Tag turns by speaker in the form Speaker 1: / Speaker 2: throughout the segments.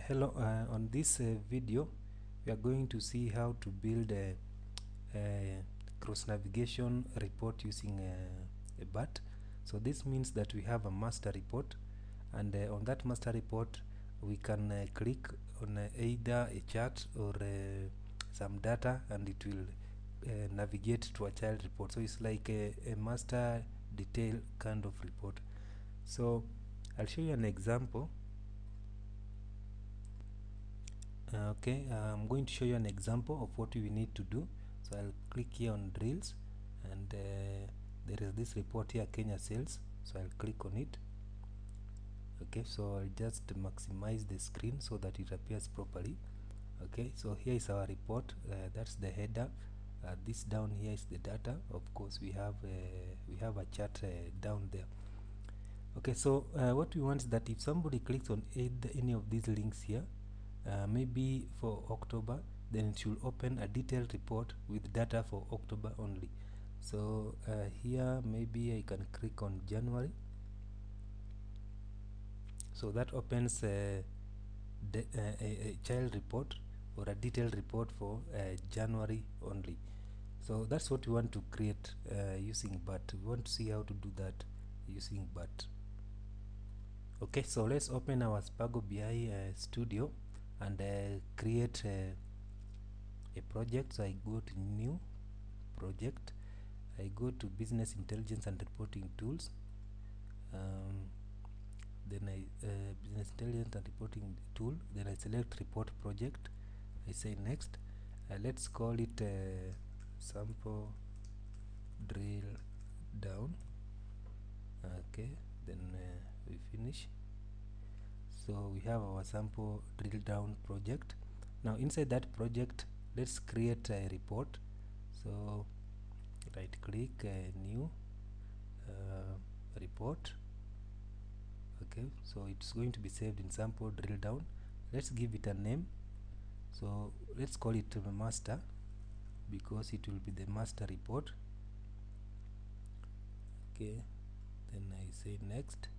Speaker 1: Hello, on this video we are going to see how to build a cross navigation report using a BIRT. So this means that we have a master report, and on that master report we can click on either a chart or some data, and it will navigate to a child report. So it's like a master detail kind of report. So I'll show you an example. Okay, I'm going to show you an example of what we need to do. So I'll click here on drills, and there is this report here, Kenya sales. So I'll click on it. Okay, so I'll just maximize the screen so that it appears properly. Okay, so here is our report. That's the header. This down here is the data. Of course, we have a chart down there. Okay, so what we want is that if somebody clicks on any of these links here, maybe for October, then it should open a detailed report with data for October only. So here maybe I can click on January. So that opens a child report or a detailed report for January only. So that's what we want to create using BIRT. We want to see how to do that using BIRT. Okay, so let's open our SpagoBI studio and create a project. So I go to new project, I go to business intelligence and reporting tools, then I business intelligence and reporting tool, then I select report project, I say next. Let's call it sample drill down. Okay, then we finish. So we have our sample drill down project. Now inside that project, let's create a report. So right click, new report. Okay, so it's going to be saved in sample drill down. Let's give it a name. So let's call it master, because it will be the master report. Okay, then I say next.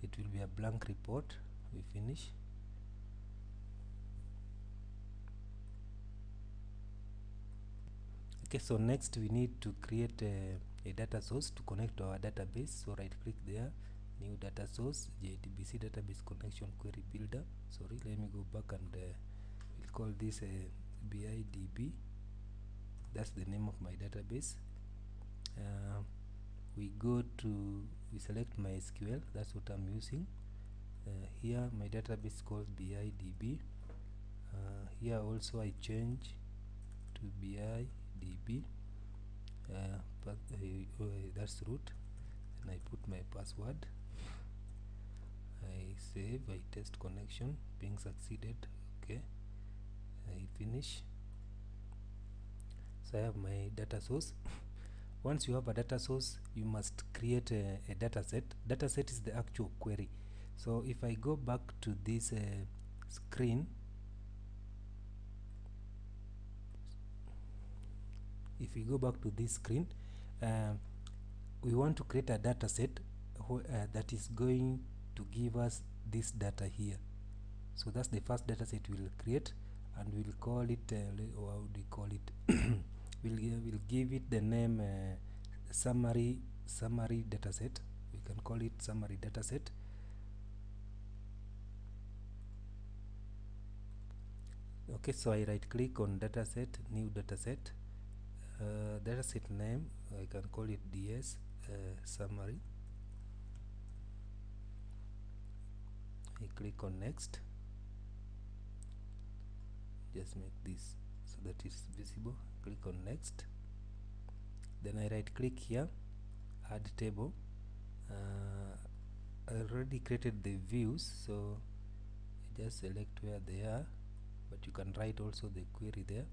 Speaker 1: It will be a blank report. We finish. Okay, so next we need to create a data source to connect to our database. So right click there, new data source, JDBC database connection query builder. Sorry, let me go back, and we'll call this BIDB. That's the name of my database. We select MySQL. That's what I'm using. Here my database is called BIDB. Here also I change to BIDB. That's root. Then I put my password. I save. I test connection. Being succeeded. Okay. I finish. So I have my data source. Once you have a data source, you must create a data set. Data set is the actual query. So if I go back to this screen, we want to create a data set that is going to give us this data here. So that's the first data set we'll create, and we'll call it how do we call it? we'll give it the name summary dataset. We can call it summary dataset. Okay, so I right click on dataset, new dataset, dataset name, I can call it DS summary. I click on next. Just make this so that it's visible. Click on next. Then I right click here, add table. I already created the views, so I just select where they are, but you can write also the query there.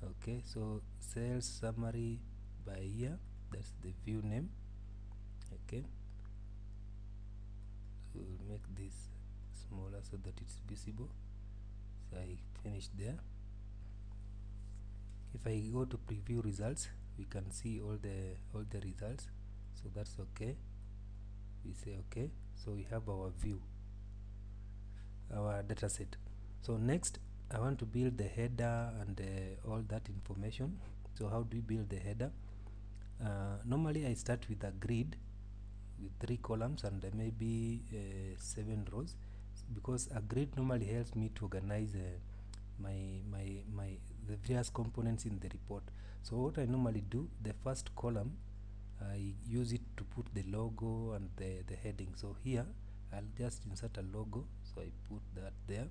Speaker 1: Okay, so sales summary by year, that's the view name. Okay, so we'll make this smaller so that it's visible. So I finished there. If I go to preview results, we can see all the results. So that's okay. We say okay. So we have our view. our data set. So next I want to build the header and all that information. So how do we build the header? Normally I start with a grid with 3 columns and maybe 7 rows, because a grid normally helps me to organize the various components in the report. So what I normally do, the first column I use it to put the logo and the heading. So here I'll just insert a logo, so I put that there.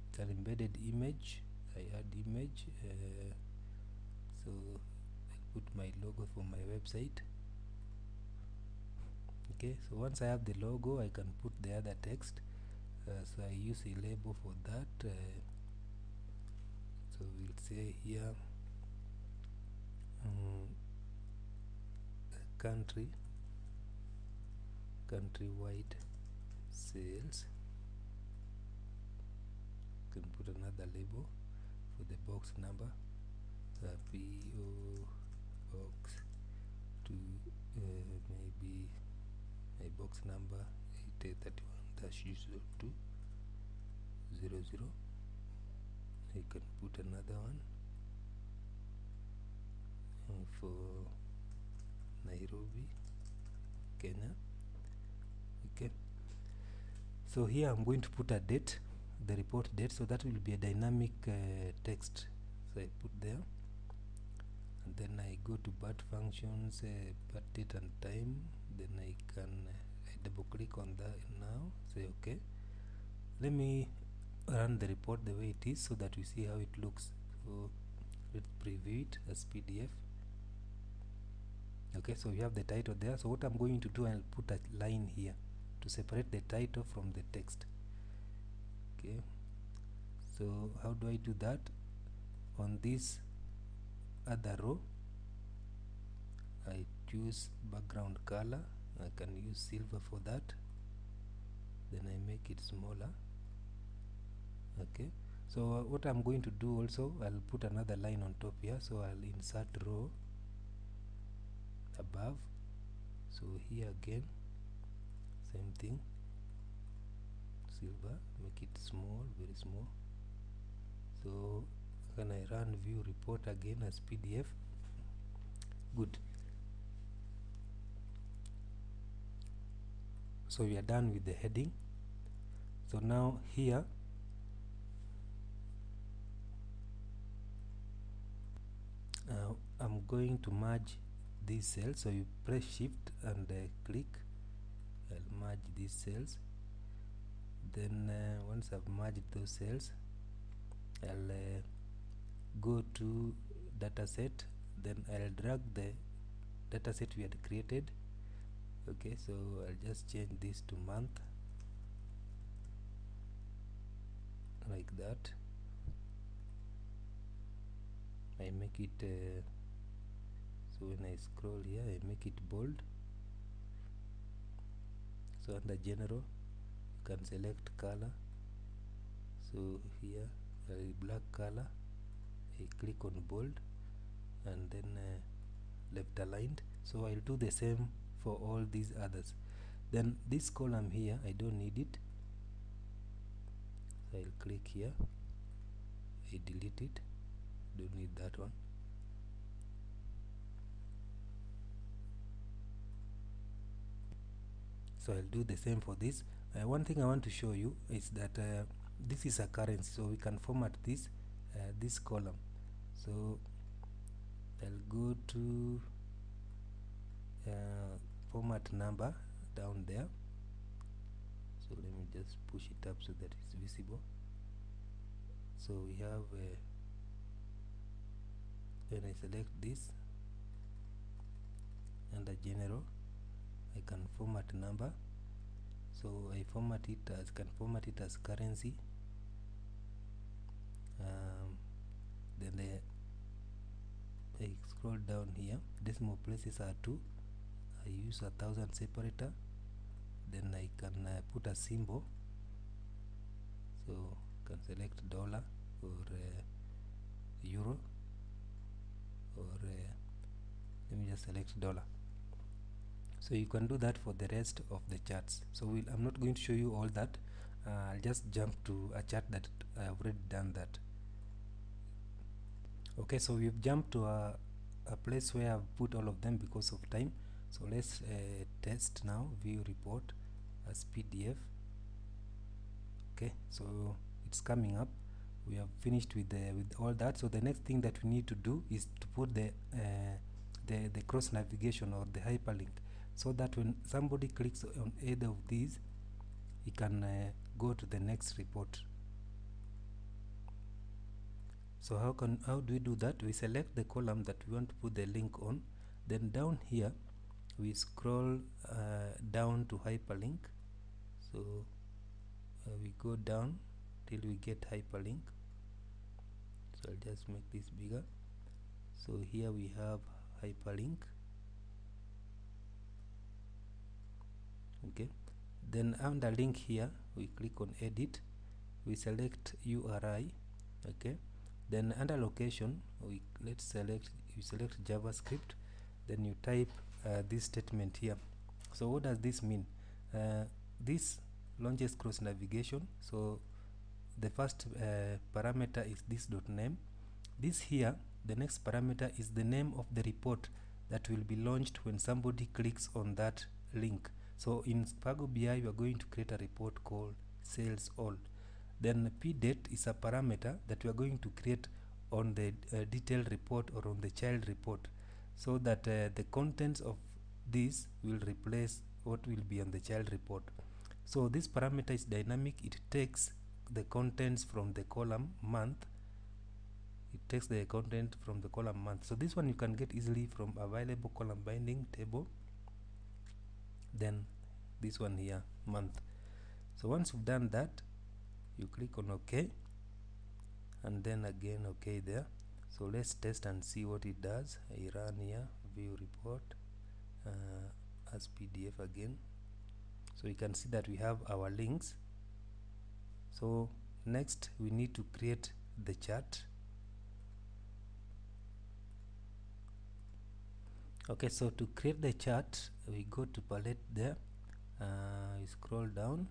Speaker 1: It's an embedded image, I add image, so I put my logo for my website. Okay, so once I have the logo, I can put the other text. So I use a label for that. So we'll say here countrywide sales. You can put another label for the box number, PO box 2, maybe my box number 831-200. I can put another one for Nairobi, Kenya. Okay, so here I'm going to put a date, the report date, so that will be a dynamic text. So I put there, and then I go to BIRT functions, BIRT date and time. Then I can double click on that now, say okay. Let me run the report the way it is so that we see how it looks. So let's preview it as PDF. Okay, so we have the title there. So what I'm going to do, I'll put a line here to separate the title from the text. Okay, so how do I do that? On this other row, I choose background color. I can use silver for that. Then I make it smaller. Okay, so what I'm going to do also, I'll put another line on top here. So I'll insert row above. So here again, same thing, silver, make it small, very small. So when I run view report again as PDF, good. So we are done with the heading. So now here I'm going to merge these cells. So you press shift and click. I'll merge these cells. Then once I've merged those cells, I'll go to dataset. Then I'll drag the dataset we had created. Okay, so I'll just change this to month, like that. I make it so when I scroll here, I make it bold. So under general, you can select color. So here black color, I click on bold, and then left aligned. So I'll do the same for all these others. Then this column here, I don't need it. So I'll click here, I delete it, don't need that one. So I'll do the same for this. One thing I want to show you is that this is a currency, so we can format this this column. So I'll go to format number down there. So let me just push it up so that it's visible. So we have when I select this under general, I can format number. So I format it as, can format it as currency. Then I scroll down here, decimal places are 2. I use 1000 separator. Then I can put a symbol. So can select dollar or euro, or let me just select dollar. So you can do that for the rest of the charts. So I'm not going to show you all that. I'll just jump to a chart that I've already done that. Okay, so we've jumped to a place where I've put all of them because of time. So let's test now, view report as PDF. Okay, so it's coming up. We have finished with all that. So the next thing that we need to do is to put the cross navigation or the hyperlink, so that when somebody clicks on either of these, he can go to the next report. So how do we do that? We select the column that we want to put the link on, then down here we scroll down to hyperlink. So we go down till we get hyperlink. So I'll just make this bigger. So here we have hyperlink. Okay, then under link here we click on edit, we select URI. Okay, then under location we select JavaScript, then you type this statement here. So what does this mean? This launches cross navigation. So the first parameter is this .name. This here, the next parameter is the name of the report that will be launched when somebody clicks on that link. So in SpagoBI we are going to create a report called sales all. Then pdate is a parameter that we are going to create on the detailed report or on the child report, so that the contents of this will replace what will be on the child report. So this parameter is dynamic. It takes the contents from the column month. It takes the content from the column month. So this one you can get easily from available column binding table. Then this one here, month. So once you've done that, you click on OK, and then again OK there. So let's test and see what it does. I run here, view report as PDF again. So you can see that we have our links. So next we need to create the chart. Okay, so to create the chart, we go to palette there, we scroll down,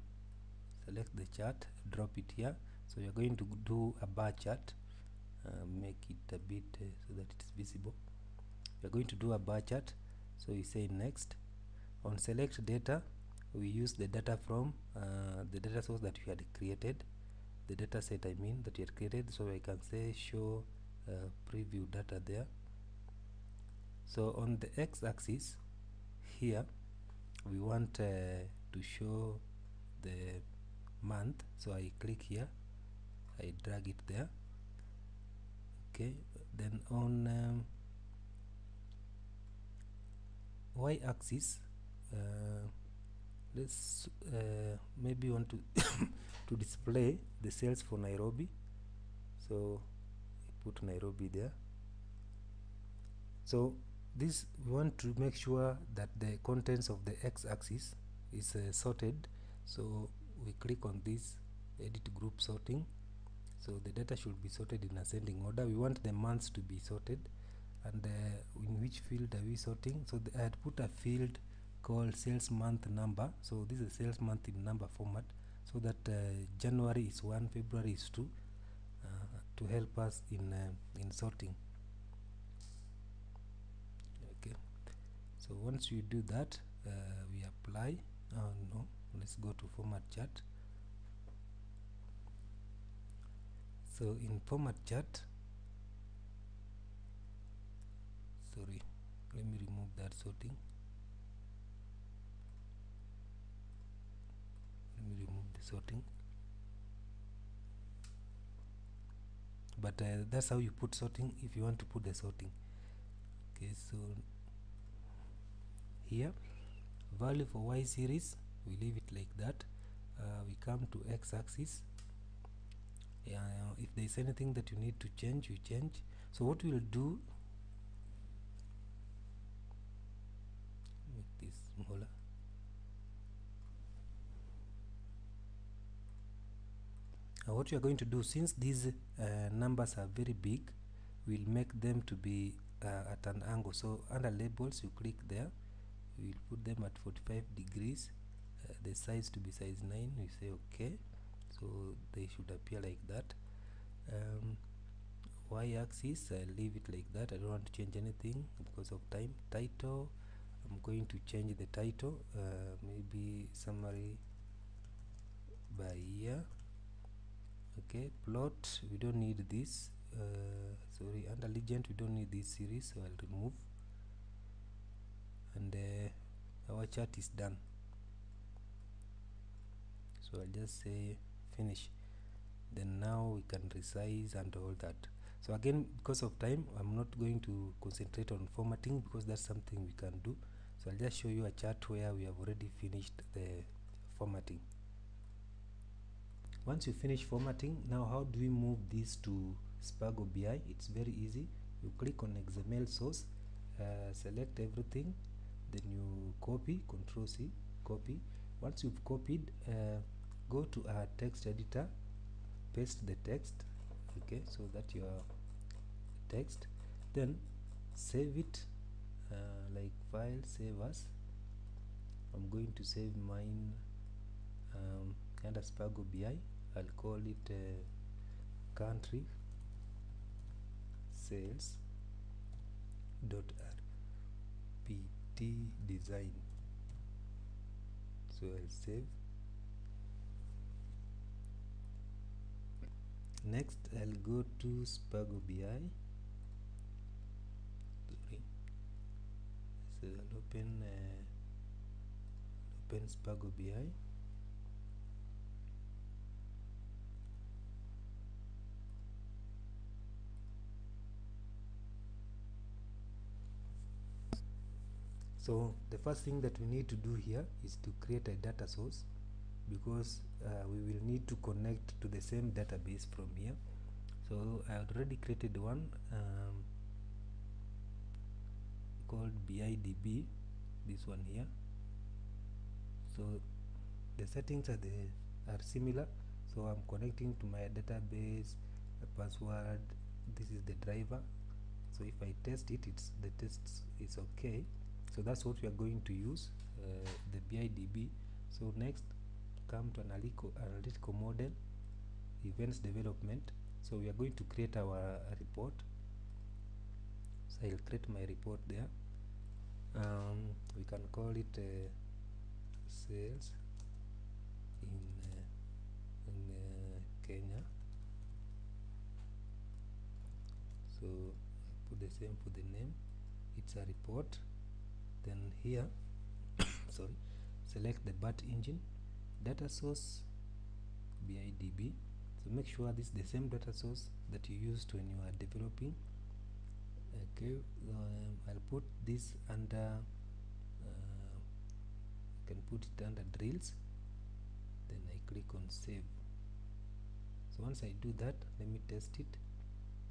Speaker 1: select the chart, drop it here. So you're going to do a bar chart, make it a bit so that it is visible. We're going to do a bar chart. So you say next. On select data, we use the data from the data source that we had created, the data set that we had created. So I can say show preview data there. So on the x-axis here, we want to show the month. So I click here, I drag it there. Okay, then on y-axis, let's maybe want to to display the sales for Nairobi. So I put Nairobi there. So this, we want to make sure that the contents of the x-axis is sorted. So we click on this edit group sorting. So the data should be sorted in ascending order. We want the months to be sorted, and in which field are we sorting? So I had put a field called sales month number. So this is sales month in number format, so that January is 1, February is 2, to help us in sorting. So once you do that, we apply. No, let's go to format chart. So in format chart, sorry, let me remove that sorting. Let me remove the sorting. But that's how you put sorting if you want to put the sorting. Okay, so here, value for y series, we leave it like that. We come to x-axis. If there is anything that you need to change, you change. So what we will do, make this smaller. What you are going to do, since these numbers are very big, we'll make them to be at an angle. So under labels, you click there. We'll put them at 45 degrees, the size to be size 9. We say OK. so they should appear like that. Y-axis, I'll leave it like that. I don't want to change anything because of time. Title, I'm going to change the title, maybe summary by year. Okay, plot, we don't need this. Sorry, under legend we don't need this series, so I'll remove. And our chart is done, so I'll just say finish. Then now we can resize and all that. So again, because of time, I'm not going to concentrate on formatting because that's something we can do. So I'll just show you a chart where we have already finished the formatting. Once you finish formatting, now how do we move this to SpagoBI? It's very easy. You click on XML source, select everything, then you copy, Control C, copy. Once you've copied, go to our text editor, paste the text, okay, so that your text, then save it, like file, save as. I'm going to save mine under SpagoBI. I'll call it country sales dot rpt design. So I'll save. Next, I'll go to SpagoBI. Sorry. So I'll open SpagoBI. So the first thing that we need to do here is to create a data source, because we will need to connect to the same database from here. So I already created one called BIDB, this one here. So the settings are similar. So I'm connecting to my database, the password, this is the driver. So if I test it, the test is okay. So that's what we are going to use, the BIDB. So next, come to analytical model, events development. So we are going to create our report. So I'll create my report there. We can call it sales in Kenya. So put the same for the name. It's a report. Then here, sorry, select the BIRT engine, data source, BIDB. So make sure this is the same data source that you used when you are developing. Okay, I'll put this under, you can put it under drills. Then I click on save. So once I do that, let me test it.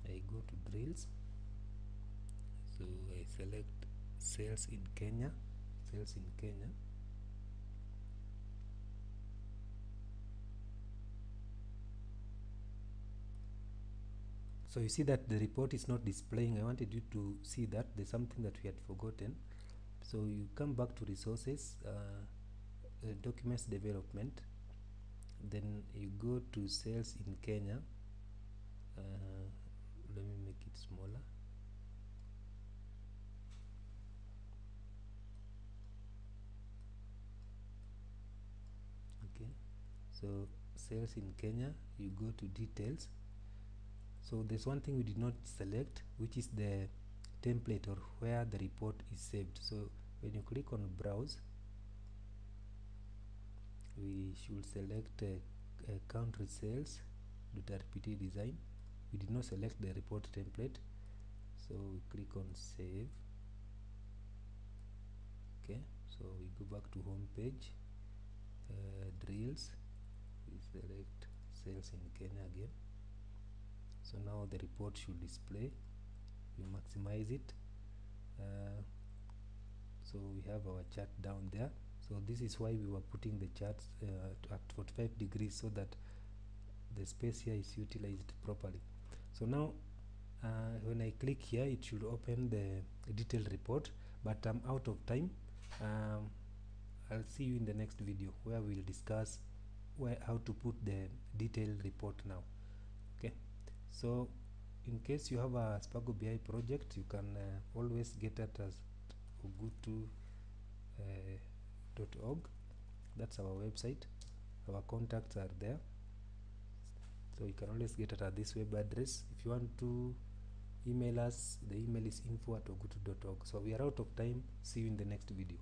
Speaker 1: I go to drills. So I select sales in Kenya, sales in Kenya. So you see that the report is not displaying. I wanted you to see that there's something that we had forgotten. So you come back to resources, documents development, then you go to sales in Kenya. Let me make it smaller. Okay, so sales in Kenya, you go to details. So there's one thing we did not select, which is the template or where the report is saved. So when you click on browse, we should select country sales .rpt design. We did not select the report template, so we click on save. Okay, so we go back to home page, drills, we select sales in Kenya again. So now the report should display. We maximize it. So we have our chart down there. So this is why we were putting the charts at 45 degrees, so that the space here is utilized properly. So now when I click here, it should open the detailed report, but I'm out of time. I'll see you in the next video where we'll discuss how to put the detailed report now. Okay, so in case you have a SpagoBI project, you can always get it as ogutu.org. That's our website. Our contacts are there, so you can always get it at this web address. If you want to email us, the email is info@ogutu.org. So we are out of time. See you in the next video.